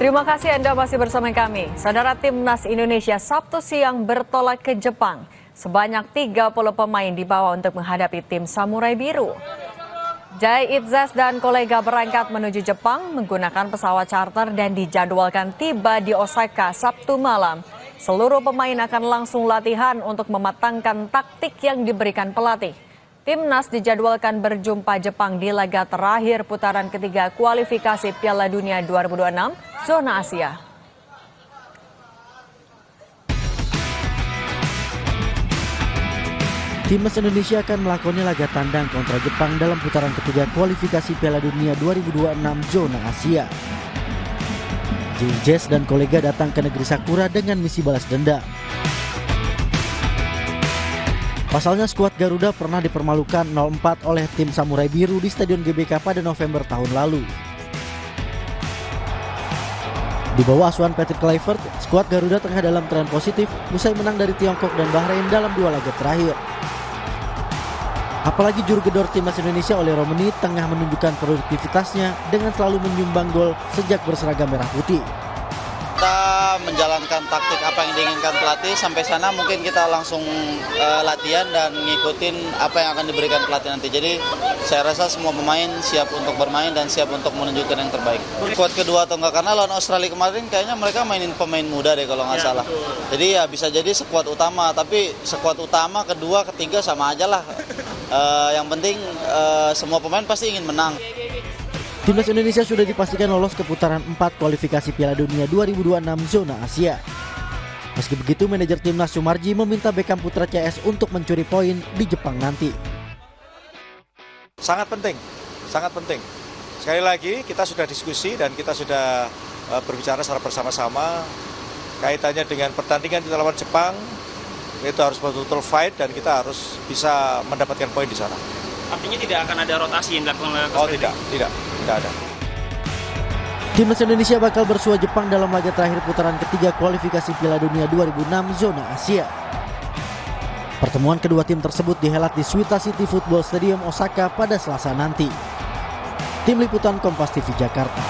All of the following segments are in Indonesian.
Terima kasih Anda masih bersama kami. Saudara, Timnas Indonesia Sabtu siang bertolak ke Jepang. Sebanyak 30 pemain dibawa untuk menghadapi tim Samurai Biru. Jai Itzas dan kolega berangkat menuju Jepang menggunakan pesawat charter dan dijadwalkan tiba di Osaka Sabtu malam. Seluruh pemain akan langsung latihan untuk mematangkan taktik yang diberikan pelatih. Timnas dijadwalkan berjumpa Jepang di laga terakhir putaran ketiga kualifikasi Piala Dunia 2026 zona Asia. Timnas Indonesia akan melakoni laga tandang kontra Jepang dalam putaran ketiga kualifikasi Piala Dunia 2026 zona Asia. Jay dan kolega datang ke negeri Sakura dengan misi balas dendam. Pasalnya skuad Garuda pernah dipermalukan 0-4 oleh tim Samurai Biru di Stadion GBK pada November tahun lalu. Di bawah asuhan Patrick Kluivert, skuad Garuda tengah dalam tren positif usai menang dari Tiongkok dan Bahrain dalam 2 laga terakhir. Apalagi juru gedor timnas Indonesia Oleh Romeni tengah menunjukkan produktivitasnya dengan selalu menyumbang gol sejak berseragam merah putih. Kita menjalankan taktik apa yang diinginkan pelatih, sampai sana mungkin kita langsung latihan dan ngikutin apa yang akan diberikan pelatih nanti. Jadi saya rasa semua pemain siap untuk bermain dan siap untuk menunjukkan yang terbaik. Kuat kedua atau enggak, karena lawan Australia kemarin kayaknya mereka mainin pemain muda deh kalau nggak salah. Jadi ya bisa jadi skuad utama, tapi skuad utama, kedua, ketiga sama aja lah. Yang penting semua pemain pasti ingin menang. Timnas Indonesia sudah dipastikan lolos ke putaran 4 kualifikasi Piala Dunia 2026 zona Asia. Meski begitu, manajer Timnas Sumarji meminta Beckham Putra CS untuk mencuri poin di Jepang nanti. Sangat penting, sangat penting. Sekali lagi kita sudah diskusi dan kita sudah berbicara secara bersama-sama kaitannya dengan pertandingan kita lawan Jepang. Itu harus betul-betul fight dan kita harus bisa mendapatkan poin di sana. Artinya tidak akan ada rotasi yang dilakukan oleh Oh tidak ada. Timnas Indonesia bakal bersua Jepang dalam laga terakhir putaran ketiga kualifikasi Piala Dunia 2006 zona Asia. Pertemuan kedua tim tersebut dihelat di Suita City Football Stadium Osaka pada Selasa nanti. Tim Liputan Kompas TV Jakarta.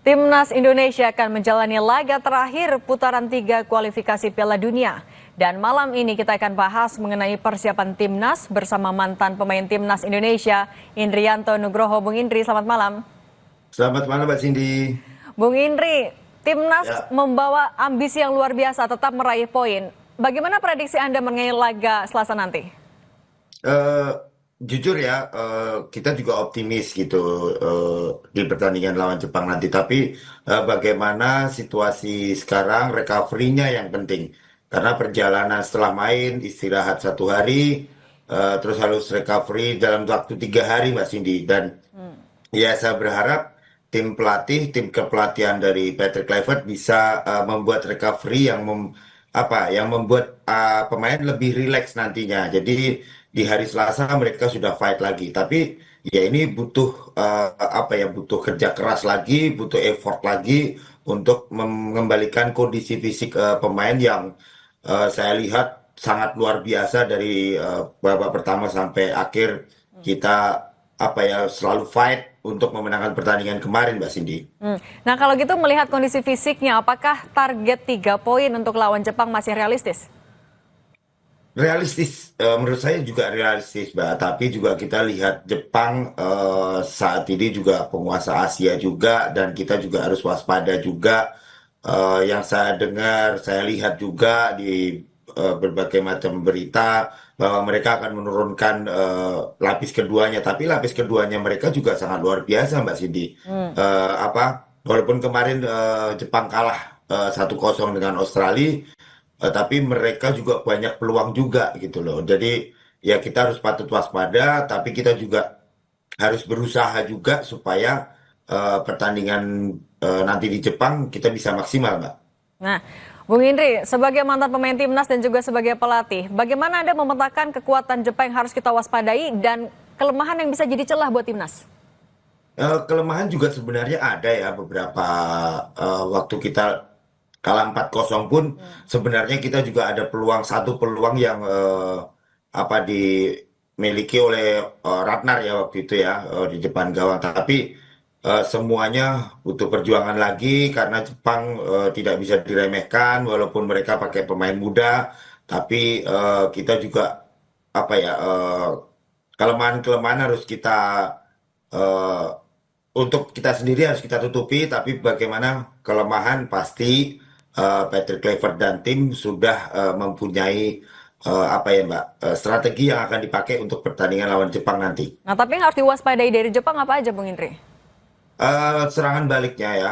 Timnas Indonesia akan menjalani laga terakhir putaran 3 kualifikasi Piala Dunia. Dan malam ini kita akan bahas mengenai persiapan Timnas bersama mantan pemain Timnas Indonesia, Indrianto Nugroho. Bung Indri, selamat malam. Selamat malam Mbak Cindy. Bung Indri, Timnas membawa ambisi yang luar biasa tetap meraih poin. Bagaimana prediksi Anda mengenai laga Selasa nanti? Jujur ya, kita juga optimis gitu di pertandingan lawan Jepang nanti. Tapi bagaimana situasi sekarang, recovery-nya yang penting. Karena perjalanan setelah main, istirahat 1 hari, terus harus recovery dalam waktu 3 hari Mbak Cindy. Dan ya saya berharap tim pelatih, tim kepelatihan dari Patrick Kluivert bisa membuat recovery yang membuat pemain lebih rileks nantinya. Jadi di hari Selasa mereka sudah fight lagi. Tapi ya ini butuh butuh kerja keras lagi, butuh effort lagi untuk mengembalikan kondisi fisik pemain yang saya lihat sangat luar biasa dari babak pertama sampai akhir. Kita selalu fight untuk memenangkan pertandingan kemarin Mbak Cindy. Nah kalau gitu melihat kondisi fisiknya, apakah target 3 poin untuk lawan Jepang masih realistis? Realistis, menurut saya juga realistis Mbak. Tapi juga kita lihat Jepang saat ini juga penguasa Asia juga, dan kita juga harus waspada juga. Yang saya dengar, saya lihat juga di berbagai macam berita bahwa mereka akan menurunkan lapis keduanya. Tapi lapis keduanya mereka juga sangat luar biasa Mbak Cindy. Walaupun kemarin Jepang kalah 1-0 dengan Australia, tapi mereka juga banyak peluang juga gitu loh. Jadi ya kita harus patut waspada, tapi kita juga harus berusaha juga supaya pertandingan nanti di Jepang kita bisa maksimal Mbak. Nah, Bung Indri, sebagai mantan pemain Timnas dan juga sebagai pelatih, bagaimana Anda memetakan kekuatan Jepang yang harus kita waspadai dan kelemahan yang bisa jadi celah buat Timnas? Kelemahan juga sebenarnya ada ya beberapa. Waktu kita kalah 4-0 pun sebenarnya kita juga ada satu peluang yang dimiliki oleh Ratnar ya waktu itu ya di depan gawang. Tapi semuanya butuh perjuangan lagi karena Jepang tidak bisa diremehkan walaupun mereka pakai pemain muda. Tapi kita juga apa ya kelemahan-kelemahan harus kita eh, untuk kita sendiri harus kita tutupi. Tapi bagaimana kelemahan pasti Patrick Kluivert dan tim sudah mempunyai apa ya Mbak strategi yang akan dipakai untuk pertandingan lawan Jepang nanti. Nah, tapi yang harus diwaspadai dari Jepang apa aja, Bung Indri? Serangan baliknya ya,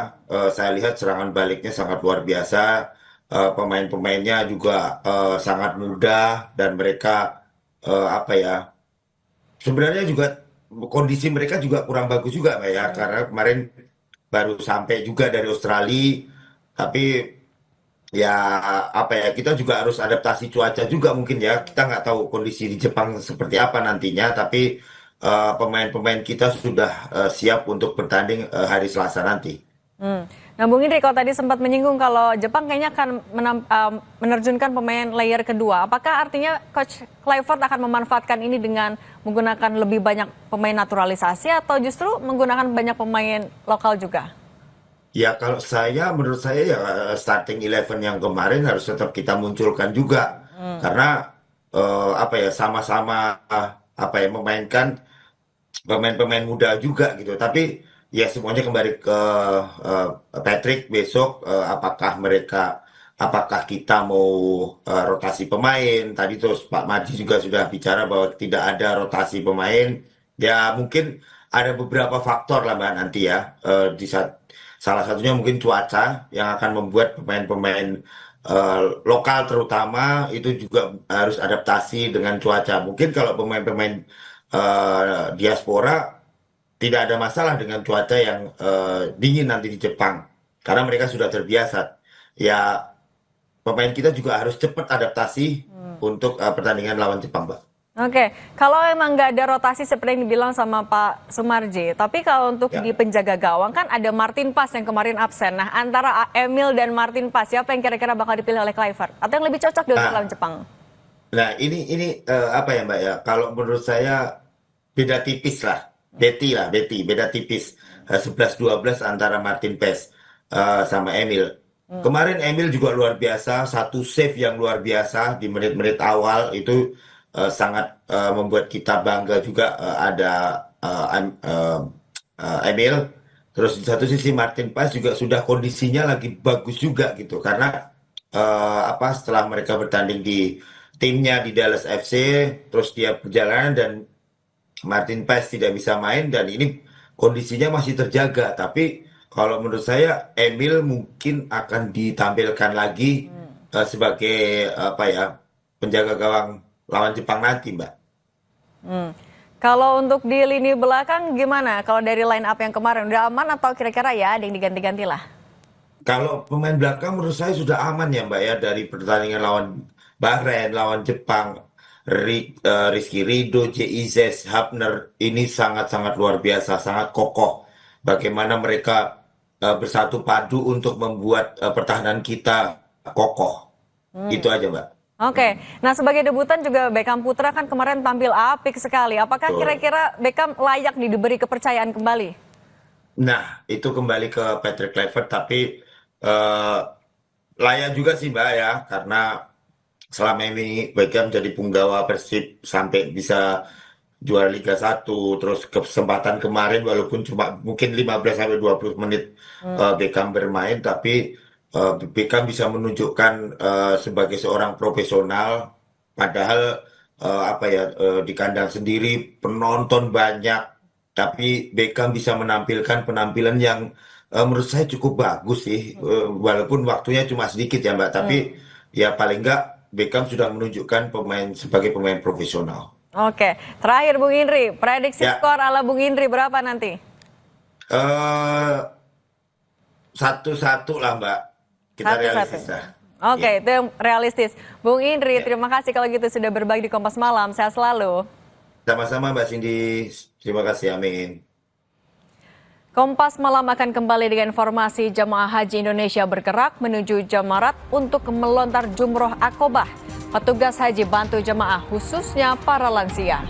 saya lihat serangan baliknya sangat luar biasa. Pemain-pemainnya juga sangat muda dan mereka apa ya, sebenarnya juga kondisi mereka juga kurang bagus juga Mbak ya, karena kemarin baru sampai juga dari Australia. Tapi ya apa ya, kita juga harus adaptasi cuaca juga mungkin ya. Kita nggak tahu kondisi di Jepang seperti apa nantinya, tapi pemain-pemain kita sudah siap untuk bertanding hari Selasa nanti. Nah, Bung Indri, kalau tadi sempat menyinggung kalau Jepang kayaknya akan menerjunkan pemain layer kedua. Apakah artinya Coach Kluivert akan memanfaatkan ini dengan menggunakan lebih banyak pemain naturalisasi atau justru menggunakan banyak pemain lokal juga? Ya kalau menurut saya ya starting 11 yang kemarin harus tetap kita munculkan juga. Karena apa ya sama-sama apa ya memainkan pemain-pemain muda juga gitu. Tapi ya semuanya kembali ke Patrick besok apakah kita mau rotasi pemain. Tadi terus Pak Marji juga sudah bicara bahwa tidak ada rotasi pemain. Ya mungkin ada beberapa faktor lah Mbak nanti ya salah satunya mungkin cuaca yang akan membuat pemain-pemain lokal terutama itu juga harus adaptasi dengan cuaca. Mungkin kalau pemain-pemain diaspora tidak ada masalah dengan cuaca yang dingin nanti di Jepang karena mereka sudah terbiasa. Ya pemain kita juga harus cepat adaptasi untuk pertandingan lawan Jepang, Mbak. Oke, kalau emang nggak ada rotasi seperti yang dibilang sama Pak Sumarji, tapi kalau untuk di penjaga gawang kan ada Martin Pas yang kemarin absen. Nah, antara Emil dan Martin Pas, siapa yang kira-kira bakal dipilih oleh Kluivert? Atau yang lebih cocok untuk lawan Jepang? Nah, ini apa ya Mbak ya? Kalau menurut saya beda tipis lah. Beda tipis. 11-12 antara Martin Pas sama Emil. Kemarin Emil juga luar biasa, satu save yang luar biasa di menit-menit awal itu sangat membuat kita bangga juga ada Emil. Terus di satu sisi Martin Pas juga sudah kondisinya lagi bagus juga gitu karena setelah mereka bertanding di timnya di Dallas FC terus dia perjalanan dan Martin Pas tidak bisa main dan ini kondisinya masih terjaga. Tapi kalau menurut saya Emil mungkin akan ditampilkan lagi sebagai apa ya penjaga gawang lawan Jepang nanti, Mbak. Kalau untuk di lini belakang gimana? Kalau dari line up yang kemarin udah aman atau kira-kira ya ada yang diganti-ganti lah? Kalau pemain belakang menurut saya sudah aman ya, Mbak ya, dari pertandingan lawan Bahrain, lawan Jepang. Rizky Ridho, J.I.Z, Hapner ini sangat-sangat luar biasa, sangat kokoh. Bagaimana mereka bersatu padu untuk membuat pertahanan kita kokoh. Itu aja, Mbak. Oke, nah sebagai debutan juga Beckham Putra kan kemarin tampil apik sekali. Apakah kira-kira Beckham layak nih diberi kepercayaan kembali? Nah, itu kembali ke Patrick Kluivert, tapi layak juga sih Mbak ya, karena selama ini Beckham jadi punggawa Persib sampai bisa juara Liga 1, terus kesempatan kemarin walaupun cuma mungkin 15-20 menit Beckham bermain, tapi Beckham bisa menunjukkan sebagai seorang profesional, padahal di kandang sendiri penonton banyak, tapi Beckham bisa menampilkan penampilan yang menurut saya cukup bagus sih, walaupun waktunya cuma sedikit ya Mbak, tapi ya paling enggak Beckham sudah menunjukkan sebagai pemain profesional. Oke, terakhir Bung Indri, prediksi skor ala Bung Indri berapa nanti? 1-1 lah Mbak. Kita realistis lah. Oke, itu yang realistis. Bung Indri, terima kasih kalau gitu sudah berbagi di Kompas Malam. Sehat selalu. Sama-sama Mbak Cindy. Terima kasih, amin. Kompas Malam akan kembali dengan informasi jemaah haji Indonesia bergerak menuju Jamarat untuk melontar jumroh akobah. Petugas haji bantu jemaah khususnya para lansia.